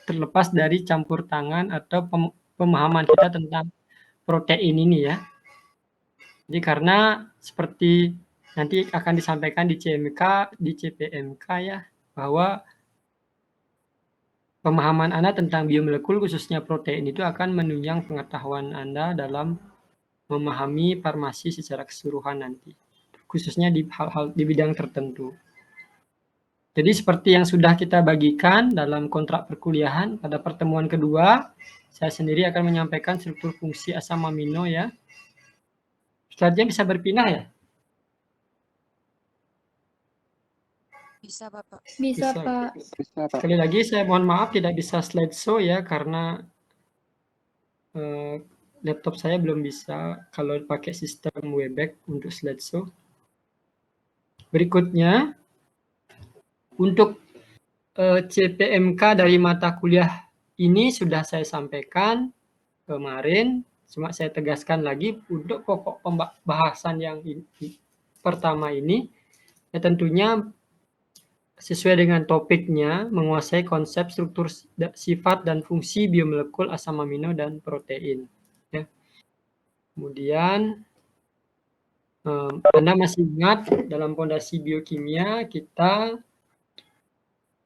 terlepas dari campur tangan atau pemahaman kita tentang protein ini ya. Jadi karena seperti nanti akan disampaikan di CMK, di CPMK ya, bahwa pemahaman Anda tentang biomolekul khususnya protein itu akan menunjang pengetahuan Anda dalam memahami farmasi secara keseluruhan nanti, khususnya di hal-hal di bidang tertentu. Jadi seperti yang sudah kita bagikan dalam kontrak perkuliahan pada pertemuan kedua, saya sendiri akan menyampaikan struktur fungsi asam amino ya. Slide-nya bisa berpindah ya? Bisa, Bapak. Bisa, Pak. Sekali lagi saya mohon maaf tidak bisa slideshow ya karena laptop saya belum bisa kalau pakai sistem Webex untuk slideshow. Berikutnya, untuk CPMK dari mata kuliah ini sudah saya sampaikan kemarin, cuma saya tegaskan lagi untuk pokok pembahasan yang pertama ini, ya tentunya sesuai dengan topiknya, menguasai konsep struktur sifat dan fungsi biomolekul asam amino dan protein. Ya. Kemudian, Anda masih ingat dalam fondasi biokimia kita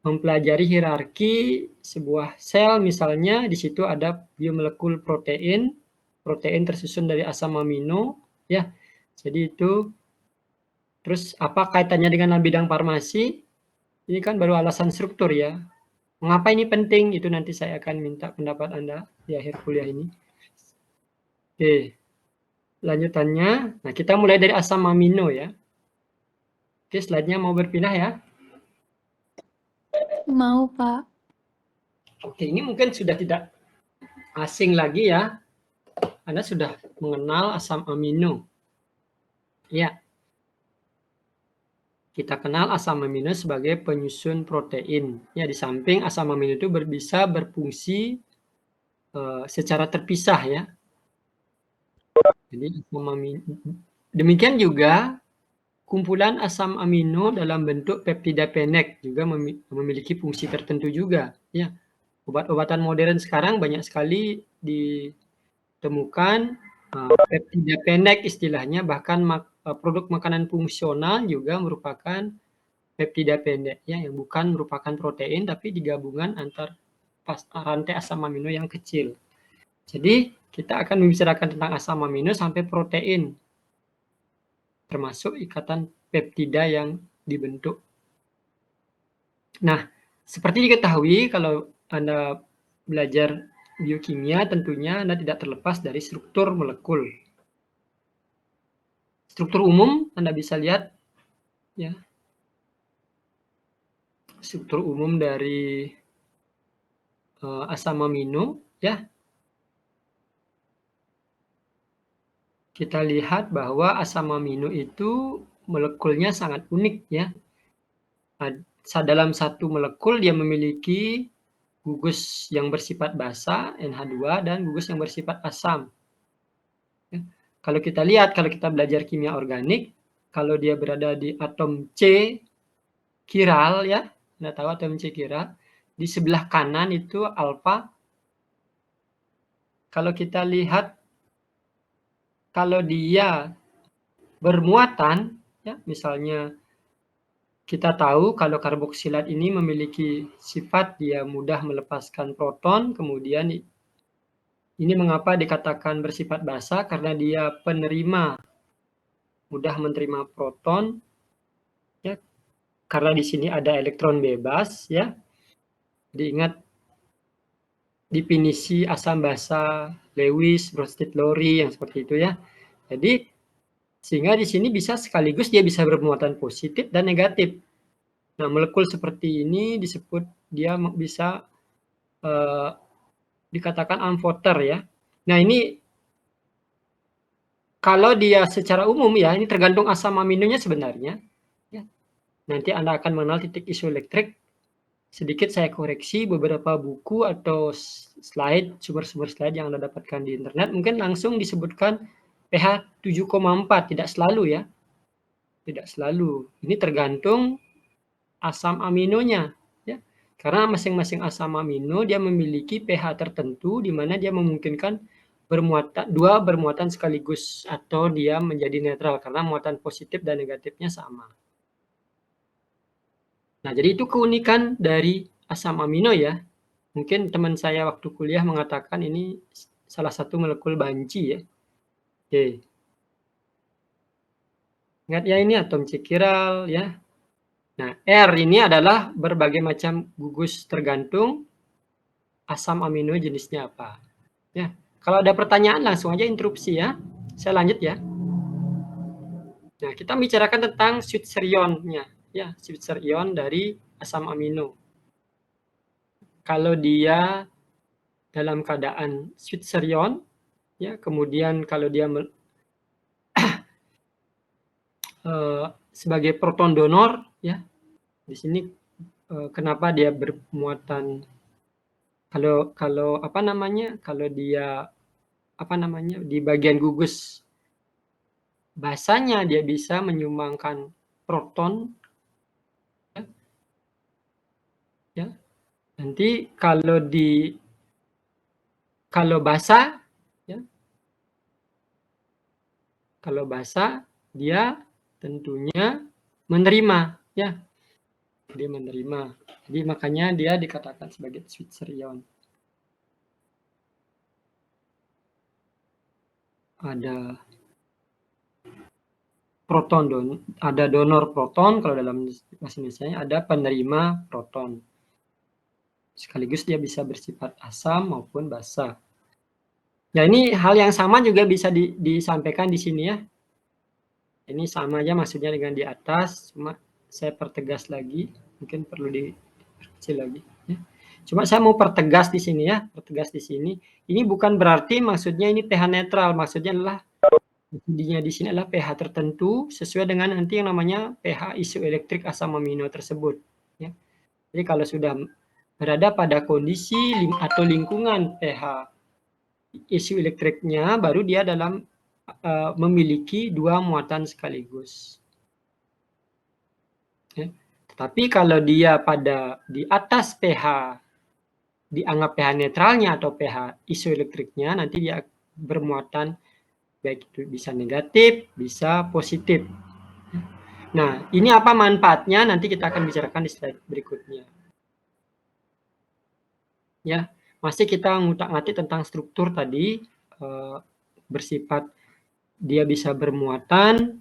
mempelajari hierarki sebuah sel, misalnya di situ ada biomolekul protein, protein tersusun dari asam amino, ya. Jadi itu, terus apa kaitannya dengan bidang farmasi? Ini kan baru alasan struktur ya. Mengapa ini penting? Itu nanti saya akan minta pendapat Anda di akhir kuliah ini. Oke, lanjutannya. Nah, kita mulai dari asam amino ya. Oke, slide-nya mau berpindah ya. Mau, Pak. Oke, ini mungkin sudah tidak asing lagi ya. Anda sudah mengenal asam amino. Ya. Kita kenal asam amino sebagai penyusun protein. Ya, di samping asam amino itu bisa berfungsi secara terpisah ya. Jadi demikian juga kumpulan asam amino dalam bentuk peptida penek juga memiliki fungsi tertentu juga. Ya, obat-obatan modern sekarang banyak sekali ditemukan peptida penek istilahnya, bahkan produk makanan fungsional juga merupakan peptida pendek ya, yang bukan merupakan protein tapi digabungan antar rantai asam amino yang kecil. Jadi kita akan membicarakan tentang asam amino sampai protein, termasuk ikatan peptida yang dibentuk. Nah, seperti diketahui kalau Anda belajar biokimia tentunya Anda tidak terlepas dari struktur molekul. Struktur umum Anda bisa lihat ya. Struktur umum dari asam amino ya. Kita lihat bahwa asam amino itu molekulnya sangat unik ya. Dalam satu molekul dia memiliki gugus yang bersifat basa NH2 dan gugus yang bersifat asam. Ya. Kalau kita lihat, kalau kita belajar kimia organik, kalau dia berada di atom C kiral ya, Anda tahu atom C kiral, di sebelah kanan itu alfa. Kalau kita lihat, kalau dia bermuatan, ya, misalnya kita tahu kalau karboksilat ini memiliki sifat dia mudah melepaskan proton, kemudian ini mengapa dikatakan bersifat basa, karena dia penerima, mudah menerima proton, ya, karena di sini ada elektron bebas, ya. Diingat definisi asam basa Lewis, Bronsted-Lowry yang seperti itu ya. Jadi sehingga di sini bisa sekaligus dia bisa bermuatan positif dan negatif. Nah, molekul seperti ini disebut dia bisa dikatakan amfoter ya. Nah, ini kalau dia secara umum ya, ini tergantung asam aminonya sebenarnya. Ya. Nanti Anda akan mengenal titik isoelektrik. Sedikit saya koreksi beberapa buku atau slide, sumber-sumber slide yang Anda dapatkan di internet, mungkin langsung disebutkan pH 7,4, tidak selalu ya. Tidak selalu. Ini tergantung asam aminonya. Ya. Karena masing-masing asam amino dia memiliki pH tertentu di mana dia memungkinkan dua bermuatan sekaligus atau dia menjadi netral karena muatan positif dan negatifnya sama. Nah, jadi itu keunikan dari asam amino ya. Mungkin teman saya waktu kuliah mengatakan ini salah satu molekul banci ya. Oke. Ingat ya, ini atom cikiral ya. Nah, R ini adalah berbagai macam gugus tergantung asam amino jenisnya apa. Ya, kalau ada pertanyaan langsung aja interupsi ya. Saya lanjut ya. Nah, kita bicarakan tentang switcher ion-nya ya, switcher ion dari asam amino. Kalau dia dalam keadaan switcher ion ya, kemudian kalau dia sebagai proton donor ya. Di sini kenapa dia bermuatan kalau apa namanya? Kalau dia apa namanya? Di bagian gugus basanya dia bisa menyumbangkan proton ya. Nanti kalau basa ya. Kalau basa dia tentunya menerima ya. Dia menerima. Jadi makanya dia dikatakan sebagai switcher ion. Ada proton ada donor proton kalau dalam bahasa Indonesia, ada penerima proton. Sekaligus dia bisa bersifat asam maupun basa. Ya, ini hal yang sama juga bisa disampaikan di sini ya. Ini sama aja maksudnya dengan di atas, cuma saya pertegas lagi, mungkin perlu dikecil lagi ya. Cuma saya mau pertegas di sini ya, pertegas di sini. Ini bukan berarti maksudnya ini pH netral, maksudnya adalah intinya di sini adalah pH tertentu sesuai dengan nanti yang namanya pH isoelektrik asam amino tersebut ya. Jadi kalau sudah berada pada kondisi atau lingkungan pH isoelektriknya, baru dia dalam memiliki dua muatan sekaligus. Ya. Tetapi kalau dia di atas pH dianggap pH netralnya atau pH isoelektriknya, nanti dia bermuatan baik itu bisa negatif, bisa positif. Nah, ini apa manfaatnya? Nanti kita akan bicarakan di slide berikutnya. Ya, masih kita ngutak-ngatik tentang struktur tadi, bersifat dia bisa bermuatan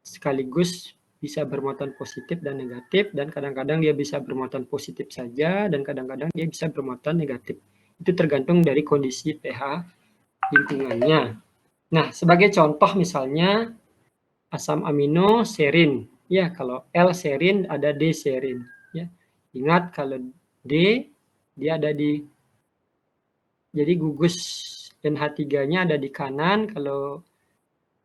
sekaligus bisa bermuatan positif dan negatif, dan kadang-kadang dia bisa bermuatan positif saja dan kadang-kadang dia bisa bermuatan negatif. Itu tergantung dari kondisi pH lingkungannya. Nah, sebagai contoh misalnya asam amino serin. Ya, kalau L-serin ada D-serin. Ya. Ingat kalau D dia ada jadi gugus NH3-nya ada di kanan, kalau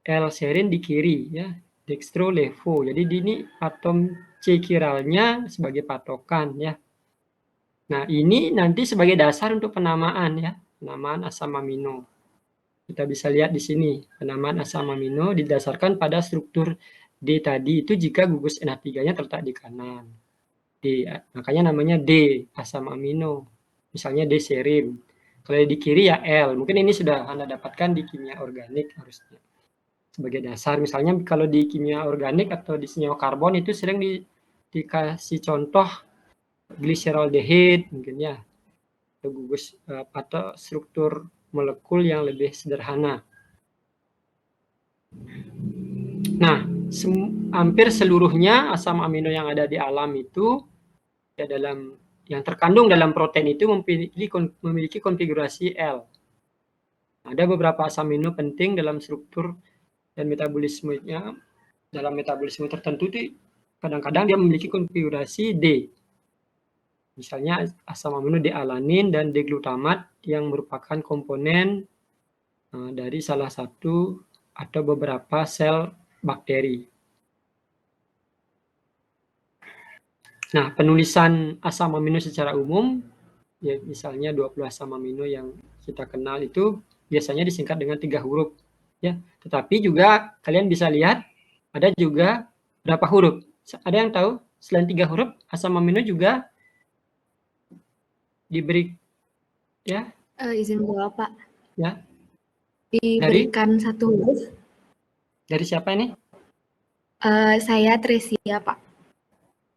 L-serin di kiri ya. Dextro levo. Jadi ini atom C kiralnya sebagai patokan ya. Nah, ini nanti sebagai dasar untuk penamaan ya, penamaan asam amino. Kita bisa lihat di sini, penamaan asam amino didasarkan pada struktur D tadi itu jika gugus NH3-nya terletak di kanan. D, makanya namanya D, asam amino. Misalnya D-serin. Kalau di kiri ya L. Mungkin ini sudah Anda dapatkan di kimia organik harusnya. Sebagai dasar, misalnya kalau di kimia organik atau di senyawa karbon itu sering dikasih contoh gliseraldehyde mungkin ya. Atau gugus atau struktur molekul yang lebih sederhana. Nah, hampir seluruhnya asam amino yang ada di alam itu ya yang terkandung dalam protein itu memiliki konfigurasi L. Ada beberapa asam amino penting dalam struktur dan metabolismenya. Dalam metabolisme tertentu itu kadang-kadang dia memiliki konfigurasi D. Misalnya asam amino D-alanin dan D-glutamat yang merupakan komponen dari salah satu atau beberapa sel bakteri. Nah, penulisan asam amino secara umum, ya misalnya 20 asam amino yang kita kenal itu biasanya disingkat dengan 3 huruf. Ya, tetapi juga kalian bisa lihat ada juga berapa huruf. Ada yang tahu? Selain 3 huruf, asam amino juga diberi ya, Izin jawab, Pak. ya. Diberikan satu huruf. Dari siapa ini? Saya Tresia, Pak.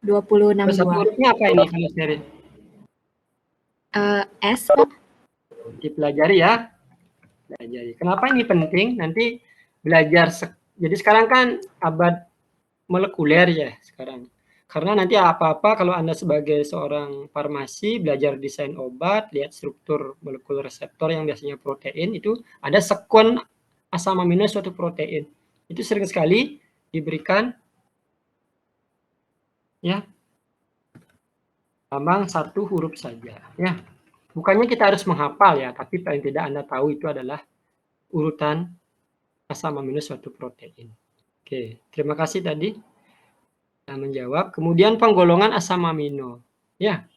26 Satu buah. hurufnya apa ini kalau seri? S, Pak. Dipelajari ya. Pelajari. Kenapa ini penting? Nanti belajar. Jadi sekarang kan abad molekuler ya sekarang. Karena nanti apa-apa kalau Anda sebagai seorang farmasi belajar desain obat, lihat struktur molekul reseptor yang biasanya protein, itu ada sekuen asam amino suatu protein. Itu sering sekali diberikan ya lambang satu huruf saja ya. Bukannya kita harus menghafal ya, tapi paling tidak Anda tahu itu adalah urutan asam amino suatu protein. Oke, terima kasih tadi menjawab. Kemudian penggolongan asam amino. Ya.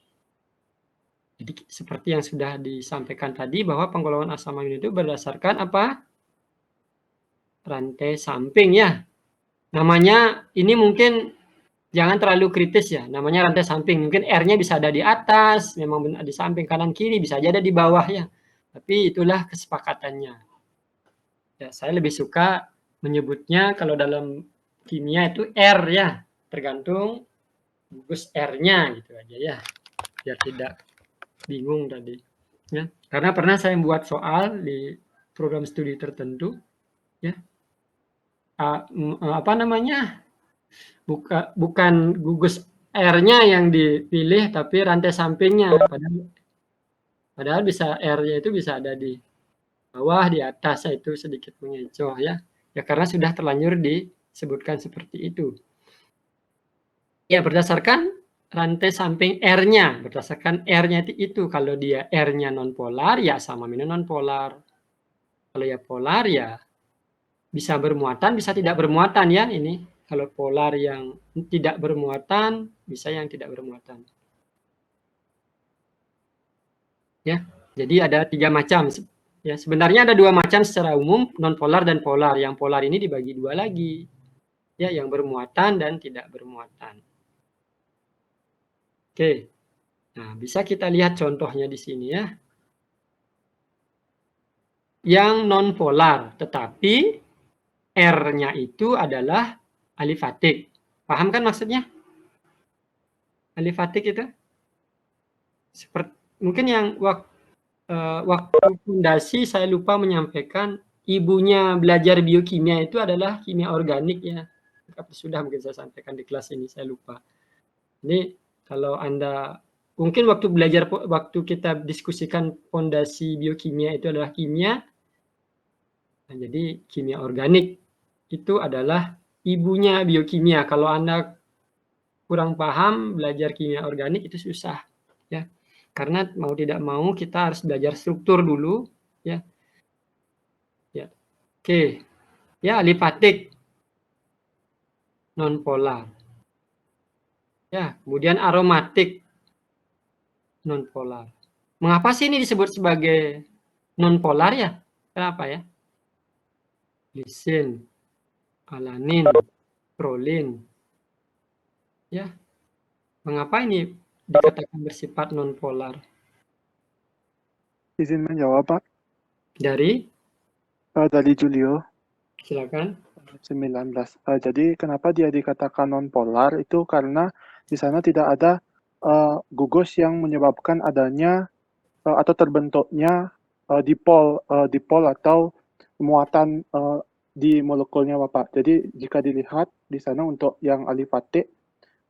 Jadi seperti yang sudah disampaikan tadi bahwa penggolongan asam amino itu berdasarkan apa? Rantai samping ya. Namanya ini mungkin jangan terlalu kritis ya. Namanya rantai samping. Mungkin R-nya bisa ada di atas, memang benar di samping kanan kiri, bisa aja ada di bawah ya. Tapi itulah kesepakatannya. Ya, saya lebih suka menyebutnya kalau dalam kimia itu R ya. Tergantung gugus R-nya gitu aja ya. Biar tidak bingung tadi. Ya. Karena pernah saya membuat soal di program studi tertentu ya. Apa namanya? Bukan gugus R-nya yang dipilih tapi rantai sampingnya. Padahal bisa R-nya itu bisa ada di bawah, di atas, itu sedikit mengecoh ya. Ya karena sudah terlanjur disebutkan seperti itu. Ya berdasarkan rantai samping R-nya, berdasarkan R-nya itu kalau dia R-nya nonpolar ya asam amino nonpolar. Kalau ya polar ya bisa bermuatan, bisa tidak bermuatan ya ini. Kalau polar yang tidak bermuatan, bisa yang tidak bermuatan. Ya, jadi ada 3 macam. Ya, sebenarnya ada 2 macam secara umum, nonpolar dan polar. Yang polar ini dibagi 2 lagi. Ya, yang bermuatan dan tidak bermuatan. Oke. Nah, bisa kita lihat contohnya di sini ya. Yang nonpolar, tetapi R-nya itu adalah alifatik. Paham kan maksudnya? Alifatik itu? Seperti mungkin yang waktu fondasi saya lupa menyampaikan ibunya belajar biokimia itu adalah kimia organik ya. Sudah mungkin saya sampaikan di kelas ini, saya lupa. Ini kalau Anda mungkin waktu kita diskusikan fondasi biokimia itu adalah kimia. Nah, jadi kimia organik itu adalah ibunya biokimia. Kalau Anda kurang paham belajar kimia organik itu susah ya. Karena mau tidak mau kita harus belajar struktur dulu ya. Ya. Oke. Ya, alifatik nonpolar. Ya, kemudian aromatik nonpolar. Mengapa sih ini disebut sebagai nonpolar ya? Kenapa ya? Lisin, alanin, prolin. Ya. Mengapa ini dikatakan bersifat nonpolar? Izin menjawab, Pak. Dari Julio. Silakan. 19. Jadi kenapa dia dikatakan nonpolar itu karena di sana tidak ada gugus yang menyebabkan adanya atau terbentuknya dipol atau muatan di molekulnya, Bapak. Jadi jika dilihat di sana untuk yang alifatik,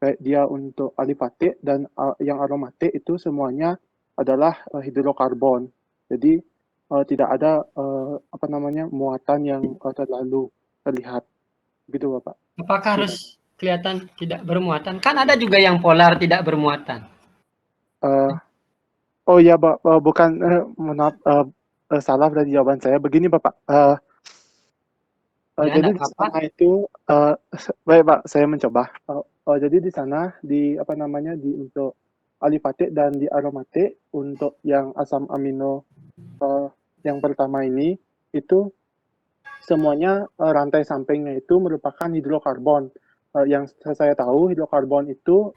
baik dia untuk alifatik dan yang aromatik itu semuanya adalah hidrokarbon. Jadi tidak ada muatan yang terlalu terlihat. Gitu, Bapak. Apakah harus kelihatan tidak bermuatan? Kan ada juga yang polar tidak bermuatan. Oh ya, bukan, salah dari jawaban saya. Begini, Bapak. Ya, Jadi di sana itu, baik Pak, saya mencoba. Jadi di sana di untuk alifatik dan di aromatik untuk yang asam amino yang pertama ini itu semuanya rantai sampingnya itu merupakan hidrokarbon. Yang saya tahu hidrokarbon itu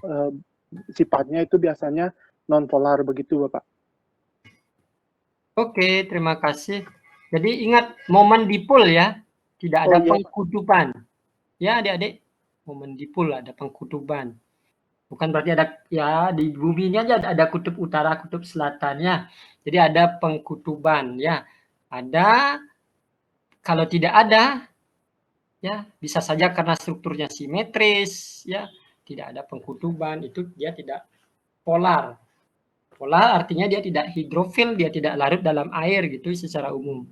sifatnya itu biasanya nonpolar begitu, Bapak. Oke, terima kasih. Jadi ingat momen dipul ya, tidak ada Oh iya, Pak. pengkutuban. Ya adik-adik, momen dipul ada pengkutuban. Bukan berarti ada ya di bumi ini aja ada kutub utara, kutub selatan ya. Jadi ada pengkutuban ya. Ada, kalau tidak ada ya bisa saja karena strukturnya simetris ya, tidak ada pengkutuban, itu dia tidak polar. Polar artinya dia tidak hidrofil, dia tidak larut dalam air gitu secara umum.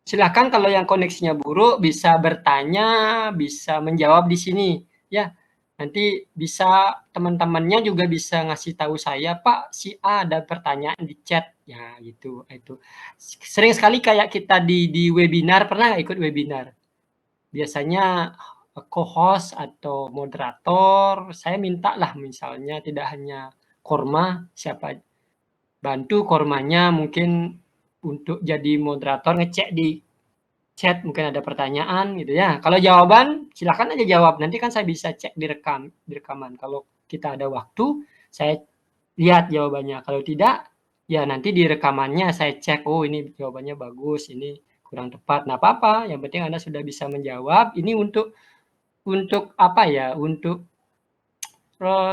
Silakan kalau yang koneksinya buruk bisa bertanya, bisa menjawab di sini ya. Nanti bisa teman-temannya juga bisa ngasih tahu saya, Pak, si A ada pertanyaan di chat ya gitu. Itu sering sekali kayak kita di webinar, pernah nggak ikut webinar? Biasanya co-host atau moderator saya minta lah misalnya tidak hanya korma, siapa bantu kormanya mungkin untuk jadi moderator ngecek di chat, mungkin ada pertanyaan gitu ya. Kalau jawaban silakan aja jawab. Nanti kan saya bisa cek di rekaman. Kalau kita ada waktu, saya lihat jawabannya. Kalau tidak, ya nanti di rekamannya saya cek, oh ini jawabannya bagus, ini kurang tepat. Nah, apa-apa, yang penting Anda sudah bisa menjawab. Ini untuk apa ya? Untuk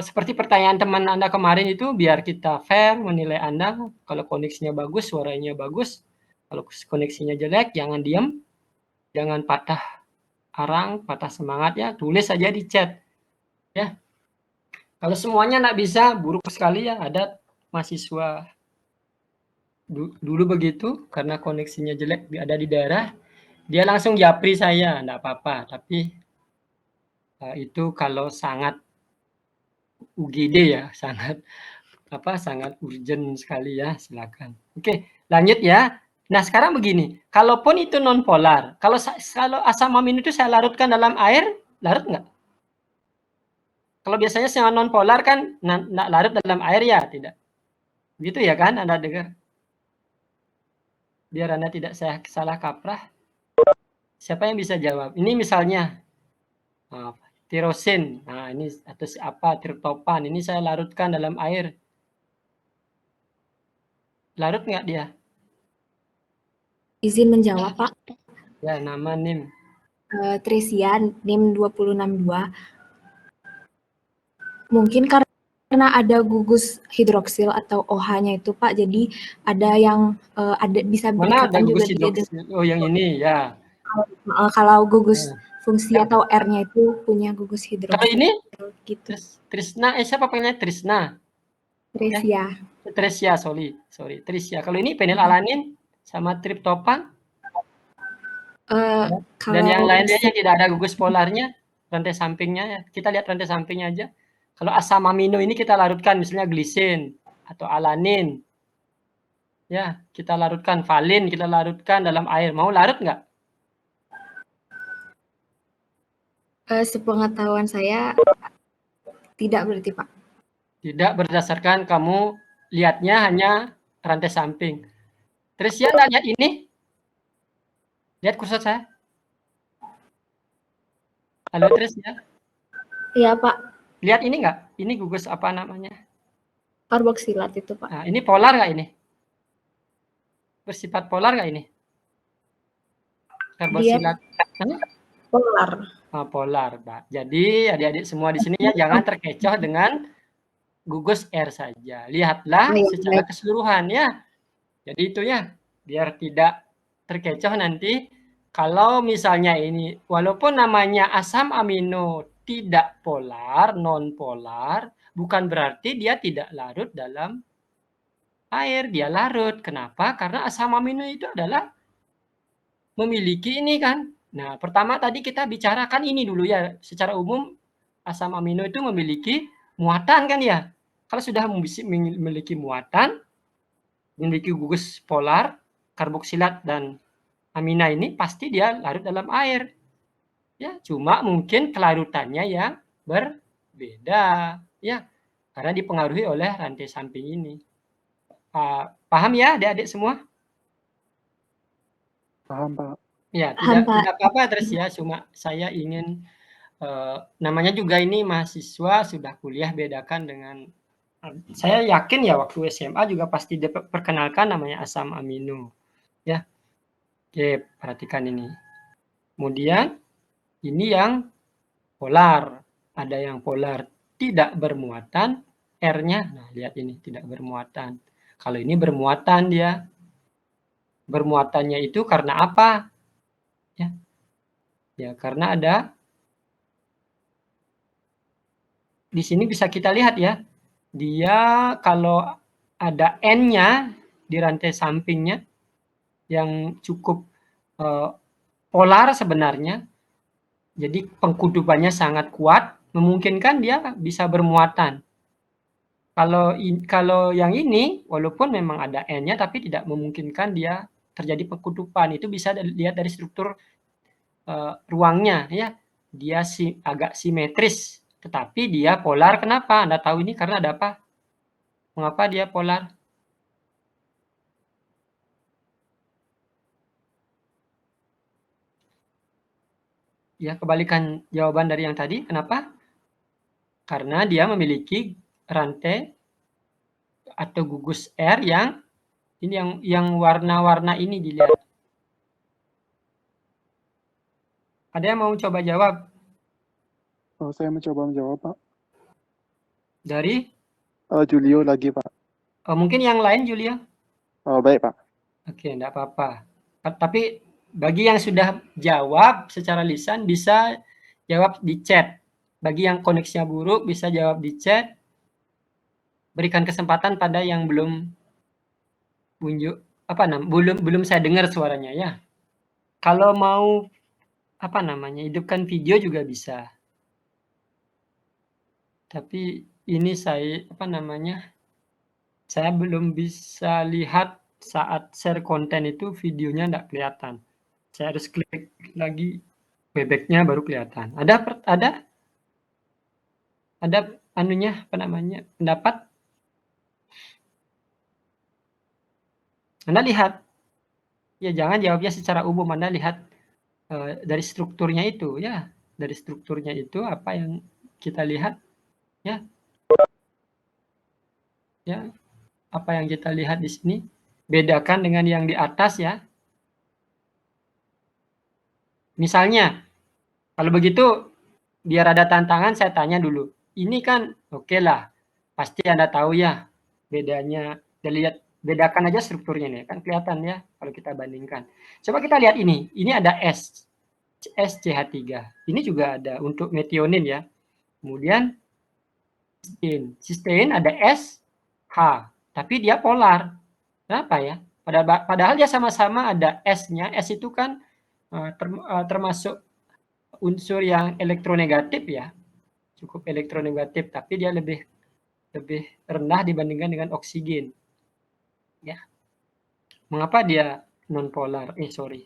seperti pertanyaan teman Anda kemarin itu, biar kita fair menilai Anda. Kalau koneksinya bagus, suaranya bagus. Kalau koneksinya jelek, jangan diam, jangan patah arang, patah semangat ya, tulis saja di chat ya. Kalau semuanya nggak bisa, buruk sekali ya. Ada mahasiswa dulu begitu, karena koneksinya jelek ada di daerah, dia langsung japri saya, nggak apa-apa. Tapi itu kalau sangat UGD ya, sangat sangat urgent sekali ya, silakan. Oke, lanjut ya. Nah, sekarang begini, kalaupun itu non polar, kalau asam amino itu saya larutkan dalam air, larut nggak? Kalau biasanya yang non polar kan nggak larut dalam air ya, tidak. Gitu ya kan, Anda dengar? Biar Anda tidak salah kaprah. Siapa yang bisa jawab? Ini misalnya tirosin. Nah, ini atau apa triptopan. Ini saya larutkan dalam air. Larut nggak dia? Izin menjawab, Pak. Ya, nama NIM. Trisia, NIM 262. Mungkin karena ada gugus hidroksil atau OH-nya itu, Pak, jadi ada yang ada bisa Mana ada berikatan juga gugus hidroksil? Oh, yang ini ya. Kalau gugus fungsi atau R-nya itu punya gugus hidroksil. Kalau ini gitu. Trisna, siapa panggilnya Trisna? Trisia. Ya. Trisia, sorry. Trisia. Kalau ini fenilalanin sama triptopan. Dan yang lainnya yang tidak ada gugus polarnya, rantai sampingnya ya. Kita lihat rantai sampingnya aja. Kalau asam amino ini kita larutkan misalnya glisin atau alanin. Ya, kita larutkan valin, kita larutkan dalam air. Mau larut nggak? Sepengetahuan saya tidak berarti, Pak. Tidak, berdasarkan kamu lihatnya hanya rantai samping. Terus ya lihat ini. Lihat kursor saya. Halo Tris ya. Iya, Pak. Lihat ini nggak? Ini gugus apa namanya? Karboksilat itu, Pak. Nah, ini polar nggak ini? Bersifat polar nggak ini? Karboksilat. Polar. Polar, Pak. Jadi adik-adik semua di sini ya jangan terkecoh dengan gugus R saja. Lihatlah secara keseluruhan ya. Jadi itu ya, biar tidak terkecoh nanti. Kalau misalnya ini, walaupun namanya asam amino tidak polar, non polar, bukan berarti dia tidak larut dalam air. Dia larut. Kenapa? Karena asam amino itu adalah memiliki ini kan. Nah, pertama tadi kita bicarakan ini dulu ya. Secara umum asam amino itu memiliki muatan kan ya. Kalau sudah memiliki muatan, memiliki gugus polar, karboksilat dan amina ini pasti dia larut dalam air. Ya, cuma mungkin kelarutannya yang berbeda ya. Karena dipengaruhi oleh rantai samping ini. Paham ya adik-adik semua? Paham, Pak. Ya, tidak apa-apa terus ya, cuma saya ingin namanya juga ini mahasiswa sudah kuliah, bedakan dengan Saya yakin ya waktu SMA juga pasti diperkenalkan namanya asam amino, ya. Oke, perhatikan ini. Kemudian ini yang polar. Ada yang polar tidak bermuatan, R-nya, nah lihat ini tidak bermuatan. Kalau ini bermuatan dia. Bermuatannya itu karena apa? Ya, karena ada di sini bisa kita lihat ya. Dia kalau ada N-nya di rantai sampingnya yang cukup polar sebenarnya. Jadi pengkutubannya sangat kuat, memungkinkan dia bisa bermuatan. Kalau yang ini, walaupun memang ada N-nya, tapi tidak memungkinkan dia terjadi pengkutupan. Itu bisa dilihat dari struktur ruangnya, ya. Dia agak simetris, tetapi dia polar. Kenapa? Anda tahu ini karena ada apa? Mengapa dia polar? Ya, kebalikan jawaban dari yang tadi. Kenapa? Karena dia memiliki rantai atau gugus R yang ini yang warna-warna ini dilihat. Ada yang mau coba jawab? Oh, saya mencoba menjawab, Pak. Dari? Julio lagi, Pak. Mungkin yang lain, Julia? Oh, baik, Pak. Oke, enggak apa-apa. Tapi bagi yang sudah jawab secara lisan bisa jawab di chat. Bagi yang koneksinya buruk bisa jawab di chat. Berikan kesempatan pada yang belum belum saya dengar suaranya ya. Kalau mau hidupkan video juga bisa. Tapi ini saya belum bisa lihat saat share konten itu videonya enggak kelihatan. Saya harus klik lagi Webex-nya baru kelihatan. Ada pendapat? Anda lihat. Ya jangan jawabnya secara umum, Anda lihat dari strukturnya itu ya. Dari strukturnya itu apa yang kita lihat ya. Ya. Apa yang kita lihat di sini bedakan dengan yang di atas ya. Misalnya kalau begitu biar ada tantangan saya tanya dulu. Ini kan oke lah. Pasti Anda tahu ya bedanya. Lihat bedakan aja strukturnya nih, kan kelihatan ya kalau kita bandingkan. Coba kita lihat ini. Ini ada SCH3. Ini juga ada untuk metionin ya. Kemudian cysteine ada SH, tapi dia polar. Kenapa ya? Padahal dia sama-sama ada S-nya. S itu kan termasuk unsur yang elektronegatif ya. Cukup elektronegatif, tapi dia lebih rendah dibandingkan dengan oksigen. Ya. Mengapa dia non polar? Sorry.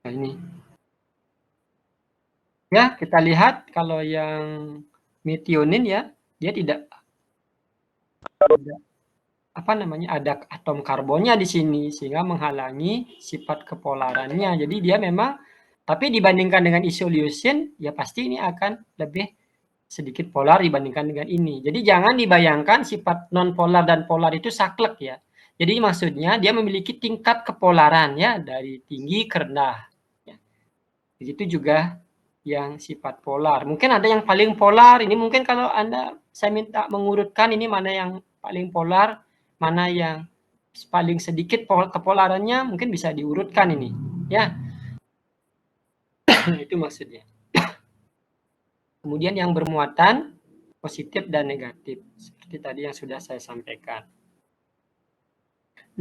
Nah, ini. Ya, kita lihat kalau yang metionin ya, dia tidak ada atom karbonnya di sini sehingga menghalangi sifat kepolarannya. Jadi dia memang tapi dibandingkan dengan isoleucine ya pasti ini akan lebih sedikit polar dibandingkan dengan ini. Jadi jangan dibayangkan sifat non polar dan polar itu saklek ya. Jadi maksudnya dia memiliki tingkat kepolaran ya dari tinggi ke rendah. Ya. Begitu juga yang sifat polar. Mungkin ada yang paling polar. Ini mungkin kalau saya minta mengurutkan ini mana yang paling polar, mana yang paling sedikit kepolarannya, mungkin bisa diurutkan ini. Ya. Itu maksudnya. Kemudian yang bermuatan positif dan negatif. Seperti tadi yang sudah saya sampaikan.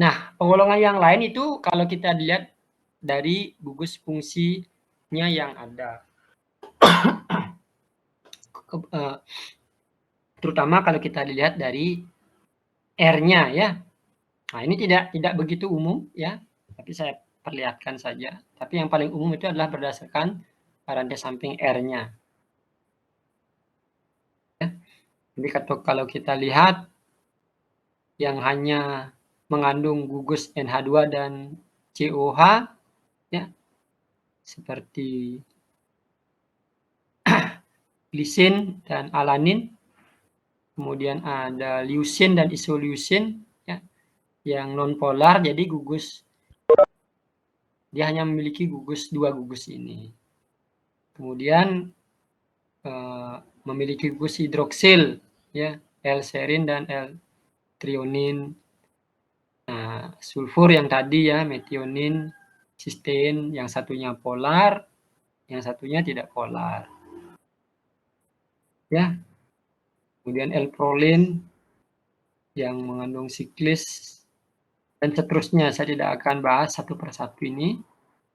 Nah, penggolongan yang lain itu kalau kita lihat dari gugus fungsinya yang ada. Terutama kalau kita lihat dari R-nya ya. Nah, ini tidak begitu umum ya, tapi saya perlihatkan saja. Tapi yang paling umum itu adalah berdasarkan rantai samping R-nya. Ya. Jadi kalau kita lihat yang hanya mengandung gugus NH2 dan COH ya seperti glisin dan alanin. Kemudian ada leucin dan isoleucin, ya, yang nonpolar, jadi gugus. Dia hanya memiliki dua gugus ini. Kemudian memiliki gugus hidroksil, ya, L-serin dan L-trionin. Nah, sulfur yang tadi ya, metionin, sistein, yang satunya polar, yang satunya tidak polar. Ya. Kemudian L-prolin yang mengandung siklis dan seterusnya. Saya tidak akan bahas satu persatu ini,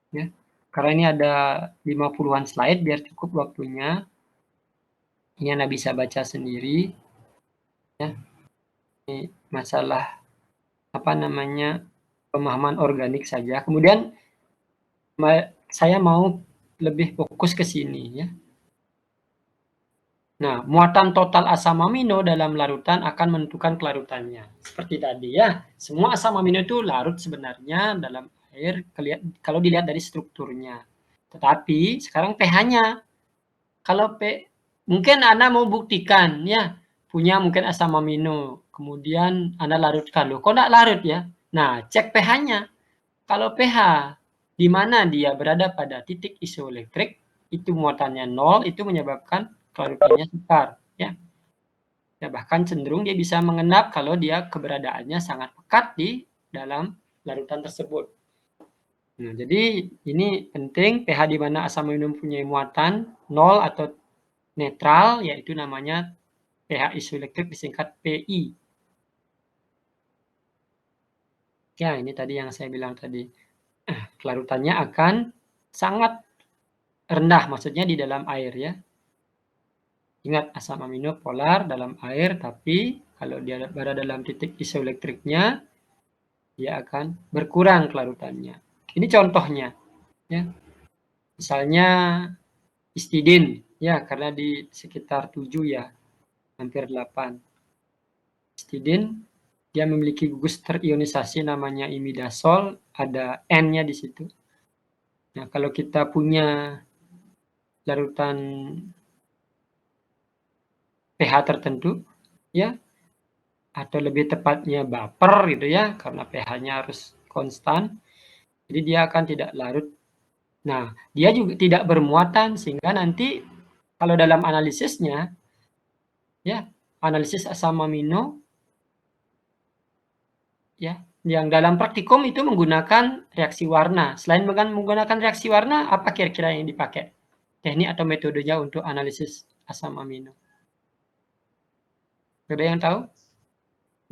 ya. Karena ini ada 50-an slide biar cukup waktunya. Ini Anda bisa baca sendiri, ya. Ini masalah pemahaman organik saja. Kemudian saya mau lebih fokus ke sini, ya. Nah, muatan total asam amino dalam larutan akan menentukan kelarutannya. Seperti tadi ya, semua asam amino itu larut sebenarnya dalam air kalau dilihat dari strukturnya. Tetapi sekarang pH-nya. Kalau mungkin Anda mau buktikan ya, punya mungkin asam amino, kemudian Anda larutkan. Loh, kok enggak larut ya? Nah, cek pH-nya. Kalau pH di mana dia berada pada titik isoelektrik, itu muatannya 0, itu menyebabkan kelarutannya sukar, ya. Ya, bahkan cenderung dia bisa mengendap kalau dia keberadaannya sangat pekat di dalam larutan tersebut. Nah, jadi ini penting, pH di mana asam amino mempunyai muatan 0 atau netral, yaitu namanya pH isoelektrik disingkat PI. Ya, ini tadi yang saya bilang tadi. Kelarutannya akan sangat rendah, maksudnya di dalam air ya. Ingat, asam amino polar dalam air, tapi kalau dia berada dalam titik isoelektriknya, dia akan berkurang kelarutannya. Ini contohnya, ya. Misalnya histidin, ya, karena di sekitar 7 ya, hampir 8. Histidin, dia memiliki gugus terionisasi namanya imidazol, ada N-nya di situ. Nah, kalau kita punya larutan pH tertentu, ya, atau lebih tepatnya baper gitu ya, karena pH-nya harus konstan, jadi dia akan tidak larut. Nah, dia juga tidak bermuatan, sehingga nanti kalau dalam analisisnya, ya, analisis asam amino, ya, yang dalam praktikum itu menggunakan reaksi warna. Selain menggunakan reaksi warna, apa kira-kira yang dipakai? Teknik atau metodenya untuk analisis asam amino? Ada yang tahu?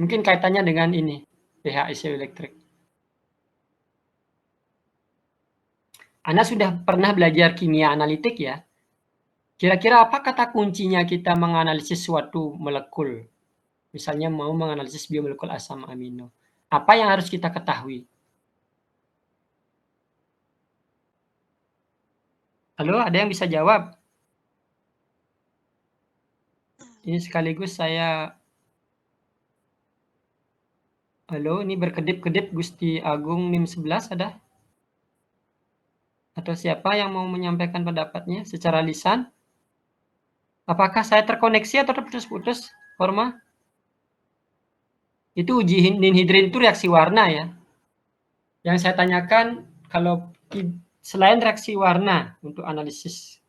Mungkin kaitannya dengan ini, pH isoelektrik. Anda sudah pernah belajar kimia analitik ya? Kira-kira apa kata kuncinya kita menganalisis suatu molekul? Misalnya mau menganalisis biomolekul asam amino. Apa yang harus kita ketahui? Halo, ada yang bisa jawab? Ini sekaligus saya... Halo, ini berkedip-kedip Gusti Agung NIM 11 ada? Atau siapa yang mau menyampaikan pendapatnya secara lisan? Apakah saya terkoneksi atau terputus-putus, Forma? Itu uji ninhidrin itu reaksi warna ya. Yang saya tanyakan, kalau selain reaksi warna untuk analisis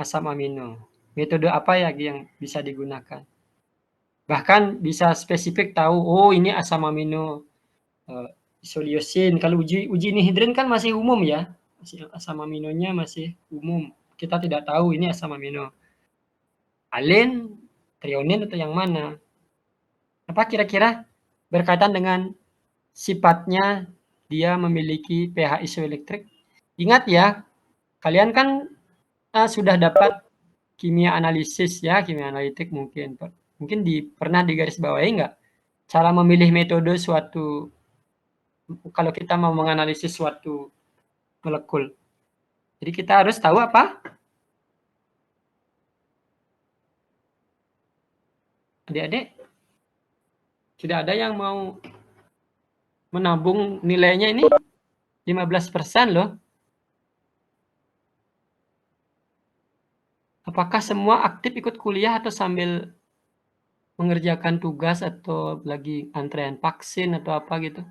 asam amino, metode apa ya yang bisa digunakan? Bahkan bisa spesifik tahu, oh ini asam amino isoleucin. Kalau uji ninhidrin kan masih umum ya, asam aminonya masih umum. Kita tidak tahu ini asam amino alin, trionin atau yang mana. Apa kira-kira berkaitan dengan sifatnya dia memiliki pH isoelektrik? Ingat ya, kalian kan sudah dapat kimia analisis ya, kimia analitik mungkin pernah digarisbawahi nggak cara memilih metode suatu kalau kita mau menganalisis suatu molekul. Jadi kita harus tahu apa? Adik-adik, tidak ada yang mau menabung nilainya ini 15% loh. Apakah semua aktif ikut kuliah atau sambil mengerjakan tugas atau lagi antrean vaksin atau apa gitu?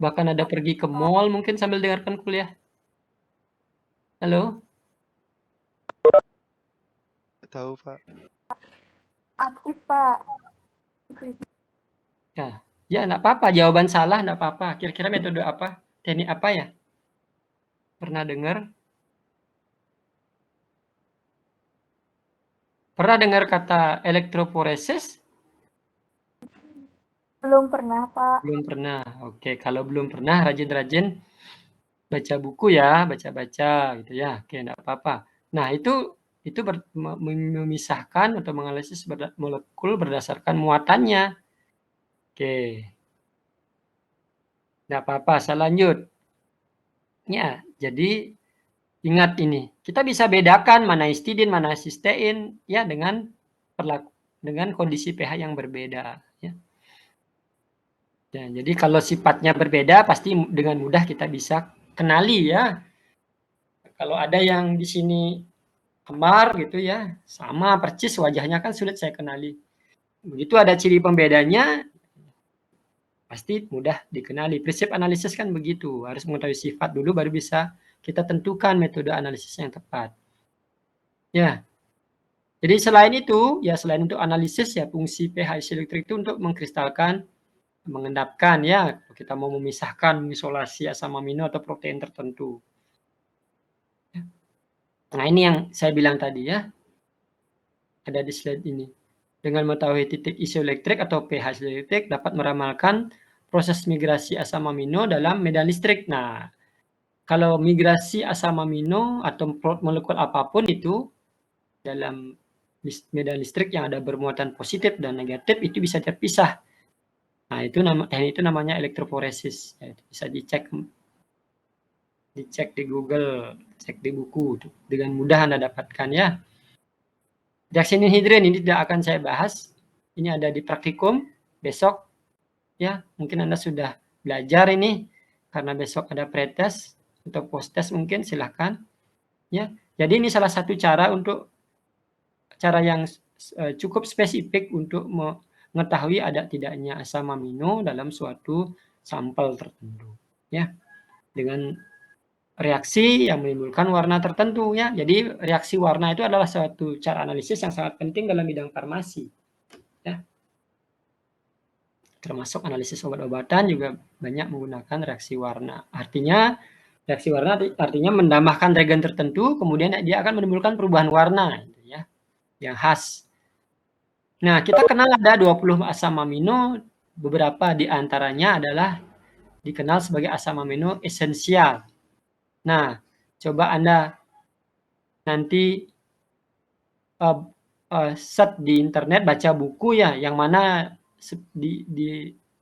Bahkan ada pergi ke mall mungkin sambil dengarkan kuliah. Halo? Tahu, Pak. Aktif, Pak. Ya, ya enggak apa-apa, jawaban salah enggak apa-apa. Kira-kira metode apa? Teknik apa ya? Pernah dengar? Pernah dengar kata elektroforesis? Belum pernah, Pak. Belum pernah. Oke, kalau belum pernah rajin-rajin baca buku ya, baca-baca gitu ya. Oke, enggak apa-apa. Nah, itu memisahkan atau menganalisis molekul berdasarkan muatannya. Oke. Enggak apa-apa, saya lanjut. Ya, jadi ingat ini, kita bisa bedakan mana histidin, mana sistein ya dengan kondisi pH yang berbeda ya. Ya, jadi kalau sifatnya berbeda pasti dengan mudah kita bisa kenali ya. Kalau ada yang di sini kembar gitu ya, sama percis wajahnya kan sulit saya kenali. Begitu ada ciri pembedanya, pasti mudah dikenali. Prinsip analisis kan begitu, harus mengetahui sifat dulu baru bisa kita tentukan metode analisis yang tepat. Ya, jadi selain itu, ya selain untuk analisis ya fungsi pH isoelektrik itu untuk mengkristalkan, mengendapkan ya, kita mau memisahkan, mengisolasi asam amino atau protein tertentu. Nah ini yang saya bilang tadi ya, ada di slide ini. Dengan mengetahui titik isoelektrik atau pH isoelektrik dapat meramalkan proses migrasi asam amino dalam medan listrik. Nah, kalau migrasi asam amino atau molekul apapun itu dalam medan listrik yang ada bermuatan positif dan negatif itu bisa terpisah. Nah, teknik itu namanya elektroforesis. Ya, itu bisa dicek di Google, cek di buku dengan mudah Anda dapatkan ya. Deoxynitride ini tidak akan saya bahas. Ini ada di praktikum besok ya. Mungkin Anda sudah belajar ini karena besok ada pretest atau post-test mungkin silahkan ya. Jadi ini salah satu cara yang cukup spesifik untuk mengetahui ada tidaknya asam amino dalam suatu sampel tertentu ya. Dengan reaksi yang menimbulkan warna tertentu ya. Jadi reaksi warna itu adalah suatu cara analisis yang sangat penting dalam bidang farmasi ya. Termasuk analisis obat-obatan juga banyak menggunakan reaksi warna. Reaksi warna artinya menambahkan reagen tertentu kemudian dia akan menimbulkan perubahan warna gitu ya, yang khas. Nah, kita kenal ada 20 asam amino, beberapa di antaranya adalah dikenal sebagai asam amino esensial. Nah, coba Anda nanti search di internet, baca buku ya, yang mana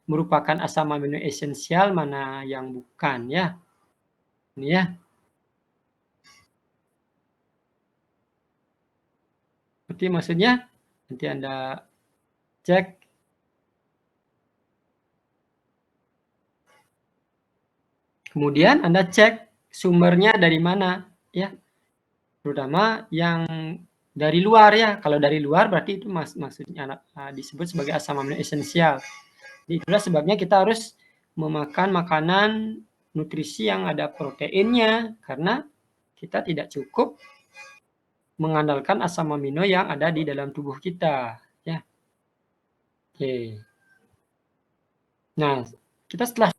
merupakan asam amino esensial, mana yang bukan ya. Ini ya. Seperti maksudnya, nanti Anda cek. Kemudian Anda cek sumbernya dari mana ya. Terutama yang dari luar ya. Kalau dari luar berarti itu maksudnya disebut sebagai asam amino esensial. Jadi itulah sebabnya kita harus memakan makanan nutrisi yang ada proteinnya karena kita tidak cukup mengandalkan asam amino yang ada di dalam tubuh kita ya. Oke. Nah, kita setelah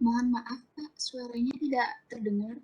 Mohon maaf, Pak, suaranya tidak terdengar.